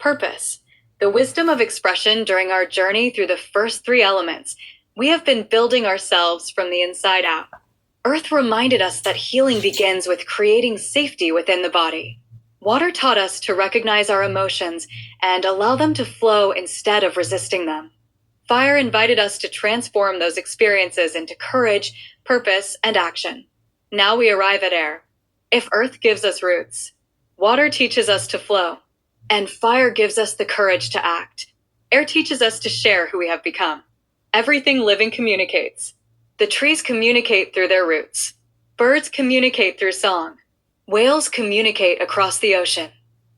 Purpose. The wisdom of expression during our journey through the first three elements. We have been building ourselves from the inside out. Earth reminded us that healing begins with creating safety within the body. Water taught us to recognize our emotions and allow them to flow instead of resisting them. Fire invited us to transform those experiences into courage, purpose, and action. Now we arrive at air. If earth gives us roots, water teaches us to flow, and fire gives us the courage to act. Air teaches us to share who we have become. Everything living communicates. The trees communicate through their roots. Birds communicate through song. Whales communicate across the ocean.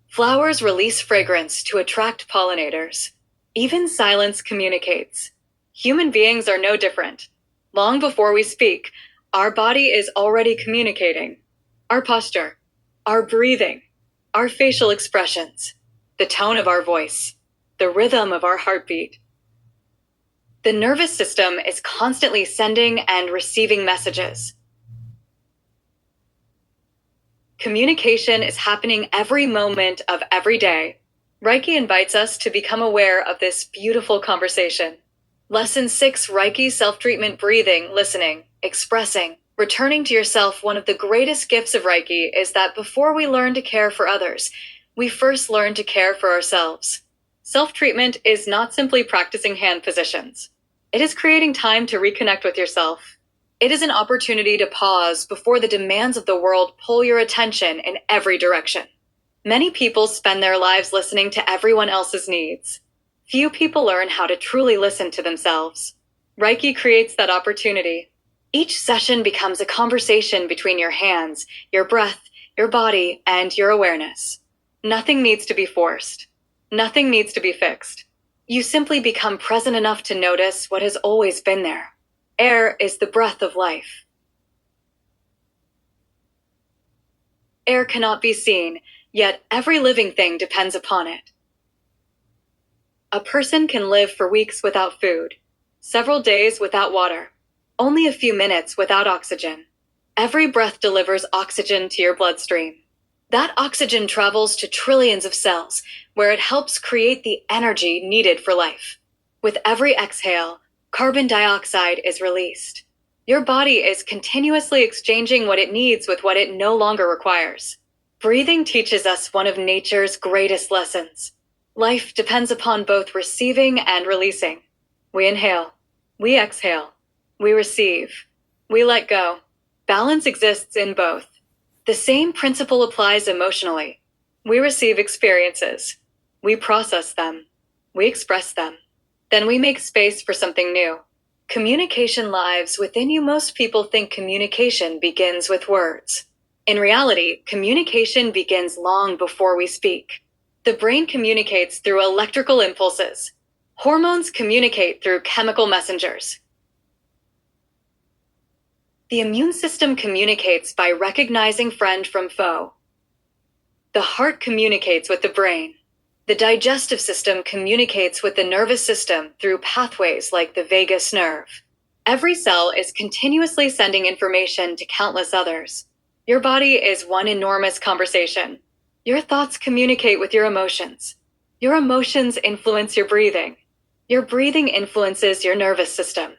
Flowers release fragrance to attract pollinators. Even silence communicates. Human beings are no different. Long before we speak, our body is already communicating. Our posture, our breathing, our facial expressions, the tone of our voice, the rhythm of our heartbeat. The nervous system is constantly sending and receiving messages. Communication is happening every moment of every day. Reiki invites us to become aware of this beautiful conversation. Lesson 6, Reiki self-treatment, breathing, listening, expressing. Returning to yourself. One of the greatest gifts of Reiki is that before we learn to care for others, we first learn to care for ourselves. Self-treatment is not simply practicing hand positions. It is creating time to reconnect with yourself. It is an opportunity to pause before the demands of the world pull your attention in every direction. Many people spend their lives listening to everyone else's needs. Few people learn how to truly listen to themselves. Reiki creates that opportunity. Each session becomes a conversation between your hands, your breath, your body, and your awareness. Nothing needs to be forced. Nothing needs to be fixed. You simply become present enough to notice what has always been there. Air is the breath of life. Air cannot be seen, yet every living thing depends upon it. A person can live for weeks without food, several days without water, only a few minutes without oxygen. Every breath delivers oxygen to your bloodstream. That oxygen travels to trillions of cells, where it helps create the energy needed for life. With every exhale, carbon dioxide is released. Your body is continuously exchanging what it needs with what it no longer requires. Breathing teaches us one of nature's greatest lessons. Life depends upon both receiving and releasing. We inhale. We exhale. We receive. We let go. Balance exists in both. The same principle applies emotionally. We receive experiences. We process them. We express them. Then we make space for something new. Communication lives within you. Most people think communication begins with words. In reality, communication begins long before we speak. The brain communicates through electrical impulses. Hormones communicate through chemical messengers. The immune system communicates by recognizing friend from foe. The heart communicates with the brain. The digestive system communicates with the nervous system through pathways like the vagus nerve. Every cell is continuously sending information to countless others. Your body is one enormous conversation. Your thoughts communicate with your emotions. Your emotions influence your breathing. Your breathing influences your nervous system.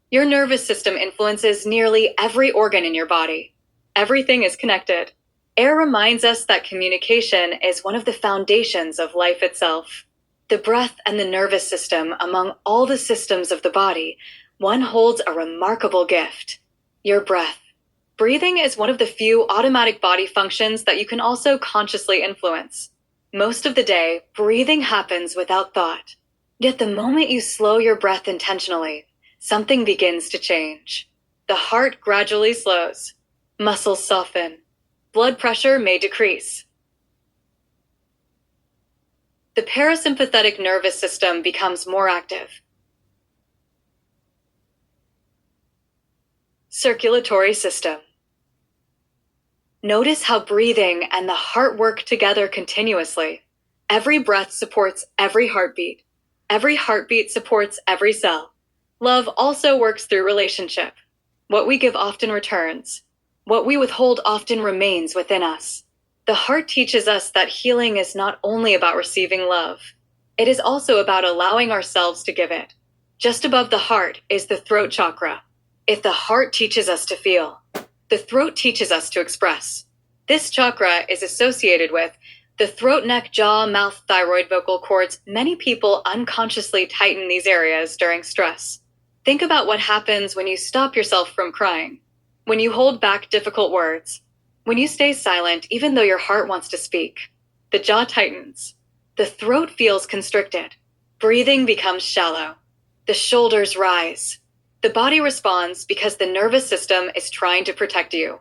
Your nervous system influences nearly every organ in your body. Everything is connected. Air reminds us that communication is one of the foundations of life itself. The breath and the nervous system, among all the systems of the body, one holds a remarkable gift: your breath. Breathing is one of the few automatic body functions that you can also consciously influence. Most of the day, breathing happens without thought. Yet the moment you slow your breath intentionally, something begins to change. The heart gradually slows. Muscles soften. Blood pressure may decrease. The parasympathetic nervous system becomes more active. Circulatory system. Notice how breathing and the heart work together continuously. Every breath supports every heartbeat. Every heartbeat supports every cell. Love also works through relationship. What we give often returns. What we withhold often remains within us. The heart teaches us that healing is not only about receiving love, it is also about allowing ourselves to give it. Just above the heart is the throat chakra. If the heart teaches us to feel, the throat teaches us to express. This chakra is associated with the throat, neck, jaw, mouth, thyroid, vocal cords. Many people unconsciously tighten these areas during stress. Think about what happens when you stop yourself from crying, when you hold back difficult words, when you stay silent even though your heart wants to speak. The jaw tightens. The throat feels constricted. Breathing becomes shallow. The shoulders rise. The body responds because the nervous system is trying to protect you.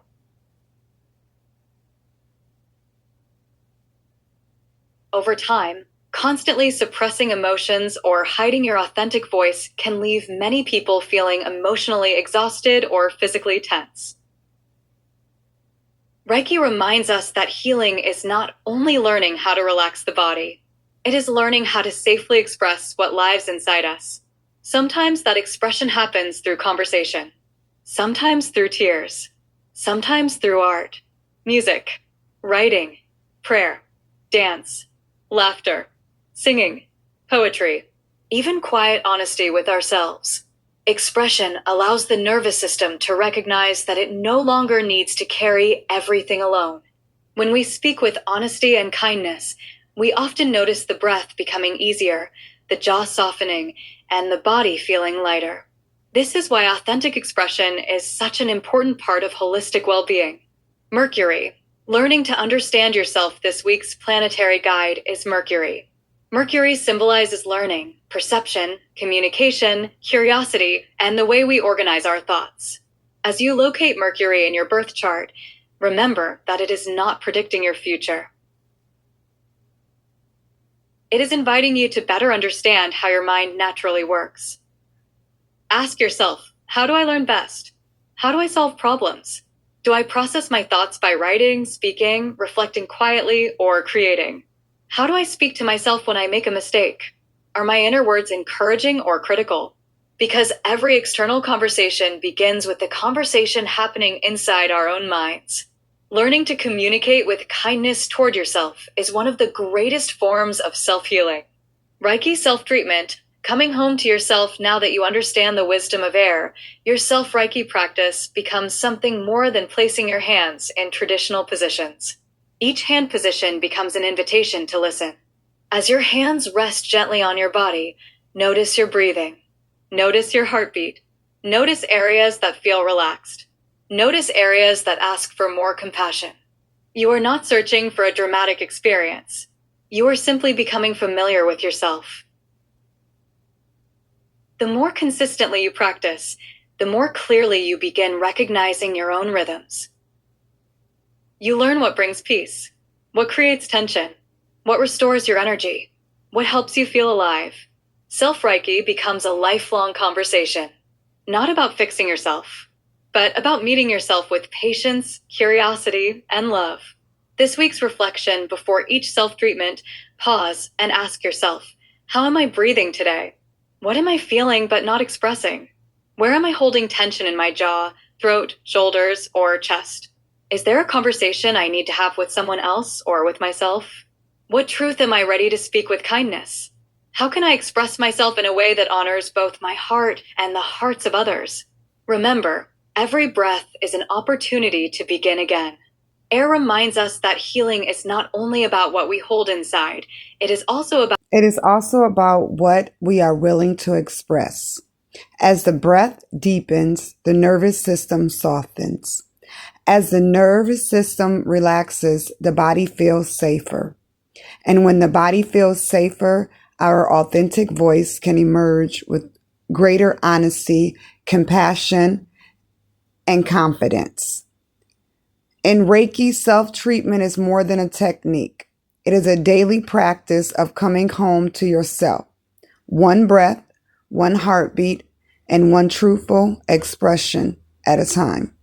Over time, constantly suppressing emotions or hiding your authentic voice can leave many people feeling emotionally exhausted or physically tense. Reiki reminds us that healing is not only learning how to relax the body, it is learning how to safely express what lives inside us. Sometimes that expression happens through conversation, sometimes through tears, sometimes through art, music, writing, prayer, dance, laughter, singing, poetry, even quiet honesty with ourselves. Expression allows the nervous system to recognize that it no longer needs to carry everything alone. When we speak with honesty and kindness, we often notice the breath becoming easier, the jaw softening, and the body feeling lighter. This is why authentic expression is such an important part of holistic well-being. Mercury. Learning to understand yourself. This week's planetary guide is Mercury. Mercury symbolizes learning, perception, communication, curiosity, and the way we organize our thoughts. As you locate Mercury in your birth chart, remember that it is not predicting your future. It is inviting you to better understand how your mind naturally works. Ask yourself, how do I learn best? How do I solve problems? Do I process my thoughts by writing, speaking, reflecting quietly, or creating? How do I speak to myself when I make a mistake? Are my inner words encouraging or critical? Because every external conversation begins with the conversation happening inside our own minds. Learning to communicate with kindness toward yourself is one of the greatest forms of self-healing. Reiki self-treatment, coming home to yourself now that you understand the wisdom of air, your self-Reiki practice becomes something more than placing your hands in traditional positions. Each hand position becomes an invitation to listen. As your hands rest gently on your body, notice your breathing. Notice your heartbeat. Notice areas that feel relaxed. Notice areas that ask for more compassion. You are not searching for a dramatic experience. You are simply becoming familiar with yourself. The more consistently you practice, the more clearly you begin recognizing your own rhythms. You learn what brings peace, what creates tension, what restores your energy, what helps you feel alive. Self-Reiki becomes a lifelong conversation, not about fixing yourself, but about meeting yourself with patience, curiosity, and love. This week's reflection before each self-treatment, pause and ask yourself, how am I breathing today? What am I feeling but not expressing? Where am I holding tension in my jaw, throat, shoulders, or chest? Is there a conversation I need to have with someone else or with myself? What truth am I ready to speak with kindness? How can I express myself in a way that honors both my heart and the hearts of others? Remember, every breath is an opportunity to begin again. Air reminds us that healing is not only about what we hold inside, it is also about what we are willing to express. As the breath deepens, the nervous system softens. As the nervous system relaxes, the body feels safer. And when the body feels safer, our authentic voice can emerge with greater honesty, compassion, and confidence. In Reiki, self-treatment is more than a technique. It is a daily practice of coming home to yourself. One breath, one heartbeat, and one truthful expression at a time.